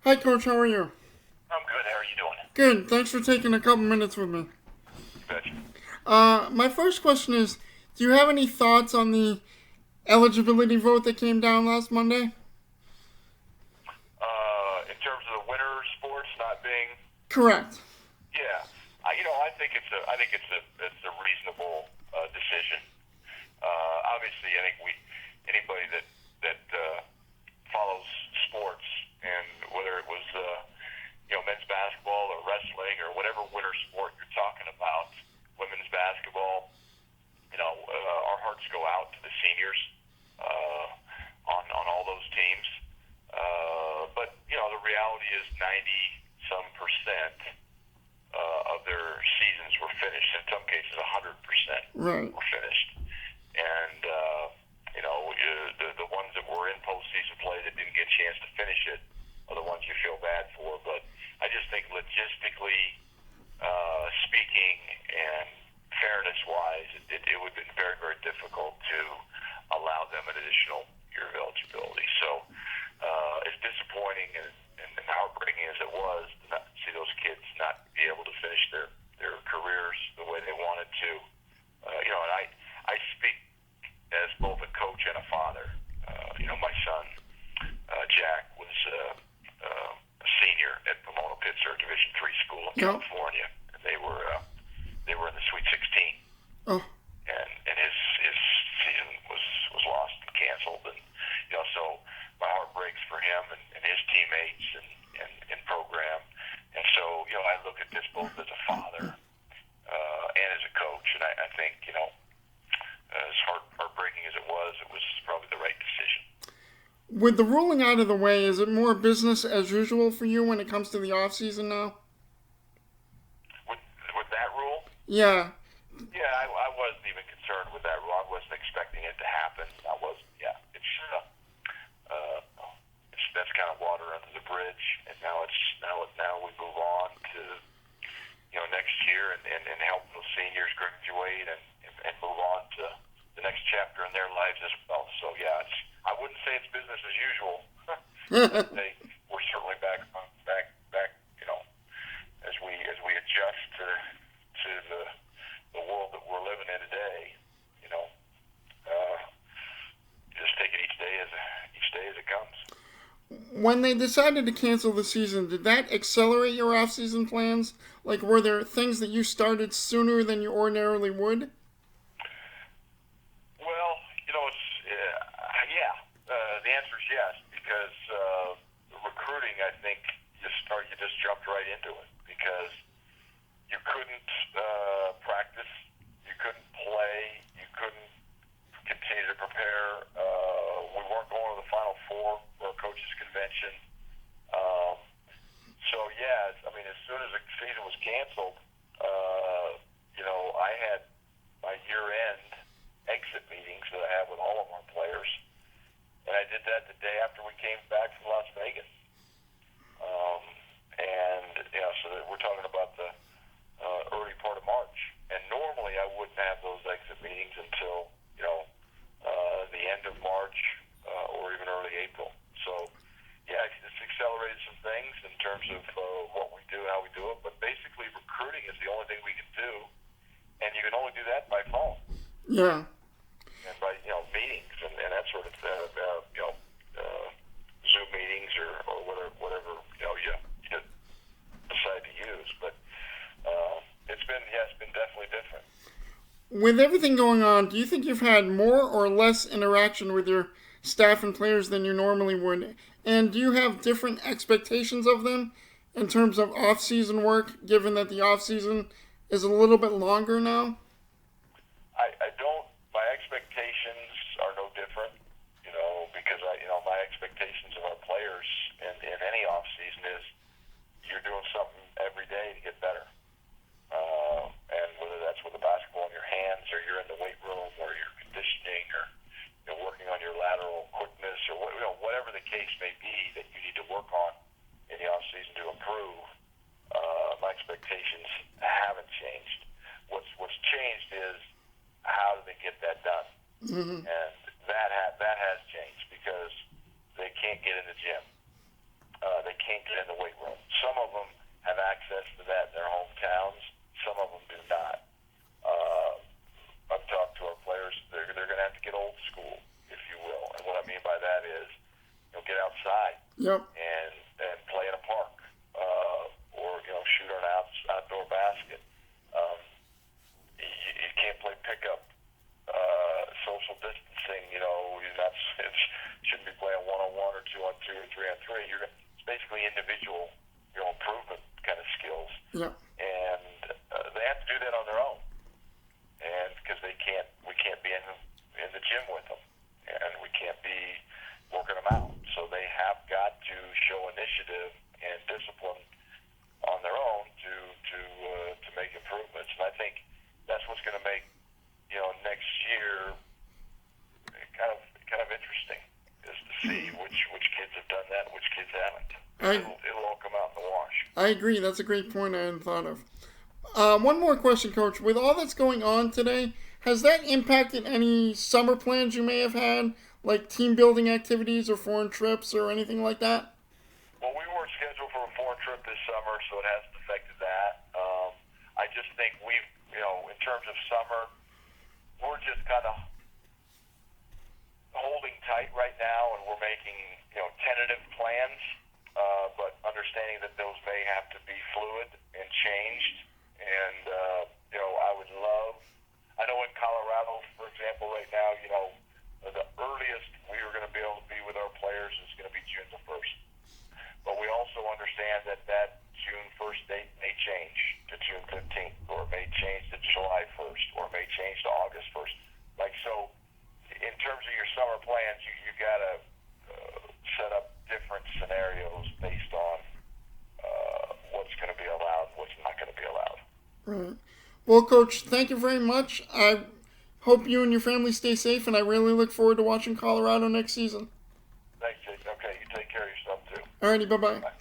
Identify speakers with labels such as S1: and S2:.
S1: Hi, Coach. How are you?
S2: I'm good. How are you doing?
S1: Good. Thanks for taking a couple minutes with me.
S2: You betcha.
S1: My first question is, do you have any thoughts on the eligibility vote that came down last Monday?
S2: In terms of the winter sports not being,
S1: Correct.
S2: yeah, I think it's a reasonable decision. Obviously, I think anybody that follows sports, and whether it was men's basketball or wrestling or whatever winter sport you're talking about, women's basketball, our hearts go out to the seniors on all those teams. But the reality is 90 some percent of their seasons were finished. In some cases, 100%
S1: Right.
S2: were finished. And the ones that were in postseason play that didn't get a chance to finish it are the ones you feel bad for. But I just think logistically speaking and fairness-wise, it would have been very, very difficult to allow them an additional year of eligibility. So as disappointing and heartbreaking as it was to not see those kids not be able to finish their careers the way they wanted to, and I speak as both a coach and a father. My son, Jack, was a senior at Pomona Pittsburgh Division III school in
S1: Yep.
S2: California. And they were in the Sweet 16,
S1: Oh,
S2: and his season was lost and canceled, and so my heart breaks for him and his teammates and program, and so I look at this both as a father and as a coach, and I think as heartbreaking as it was probably the right decision.
S1: with the ruling out of the way, is it more business as usual for you when it comes to the off season now?
S2: With that rule,
S1: Yeah.
S2: yeah, I wasn't even concerned with that rule. I wasn't expecting it to happen. I wasn't. Yeah, uh, that's kind of water under the bridge, and now we move on to next year and help those seniors graduate and move on to the next chapter in their lives as well. So yeah, I wouldn't say it's business as usual. We're certainly back, as we adjust to the world that we're living in today. Just take it each day as it comes.
S1: When they decided to cancel the season, did that accelerate your off season plans? Like, were there things that you started sooner than you ordinarily would?
S2: Well, it's yeah. The answer is yes, because recruiting, I think, you just jumped right into it because you couldn't practice, you couldn't play, you couldn't continue to prepare. We weren't going to the Final Four for a coaches convention. So yeah, as soon as the season was canceled, I had my year-end exit meetings that I have with all of our players, and I did that the day after we came back from Las Vegas. So that we're talking about the early part of March, and normally I wouldn't have those exit meetings until the end of March or even early April. So yeah, it's accelerated some things in terms of what we do, how we do it, but basically recruiting is the only thing we can do, and you can only do that by phone
S1: Yeah.
S2: and by meetings and that sort of Zoom meetings or whatever you decide to use. But it's been definitely different.
S1: With everything going on, do you think you've had more or less interaction with your staff and players than you normally would? And do you have different expectations of them in terms of off season work, given that the off season is a little bit longer now?
S2: I don't. My expectations are no different, because my expectations of our players in any off season is you're doing something every day to get better. And whether that's with a basketball in your hands, or you're in the weight room, or you're conditioning, or working on your lateral quickness, or whatever the case may be that you need to work on in the off season to improve. My expectations haven't changed. What's changed is how do they get that done,
S1: Mm-hmm.
S2: and that has changed because they can't get in the gym. They can't get in
S1: Yep.
S2: and play in a park, or shoot an outdoor basket. You can't play pickup. Social distancing, you're not shouldn't be playing 1-on-1 or 2-on-2 or 3-on-3. It's basically individual, improvement kind of skills,
S1: Yep.
S2: and they have to do that on their own, and because we can't be in the gym with them, and we can't be working them out. So they have got to show initiative and discipline on their own to make improvements, and I think that's what's going to make next year kind of interesting, is to see which kids have done that and which kids haven't. It'll all come out in the wash.
S1: I agree. That's a great point I hadn't thought of. One more question, Coach. With all that's going on today, has that impacted any summer plans you may have had, like team building activities or foreign trips or anything like that?
S2: Well, we weren't scheduled for a foreign trip this summer, so it hasn't affected that. I just think in terms of summer, we're just kind of holding tight right now, and we're making tentative plans, but understanding that those may have to be fluid and changed. And I know in Colorado, for example, right now, the earliest we are going to be able to be with our players is going to be June the 1st. But we also understand that June 1st date may change to June 15th, or it may change to July 1st, or it may change to August 1st. So in terms of your summer plans, you got to set up different scenarios based on what's going to be allowed, what's not going to be allowed.
S1: Right. Well, Coach, thank you very much. I hope you and your family stay safe, and I really look forward to watching Colorado next season.
S2: Thanks, Jake. Okay, you take care of yourself, too.
S1: Alrighty, bye-bye.
S2: Bye.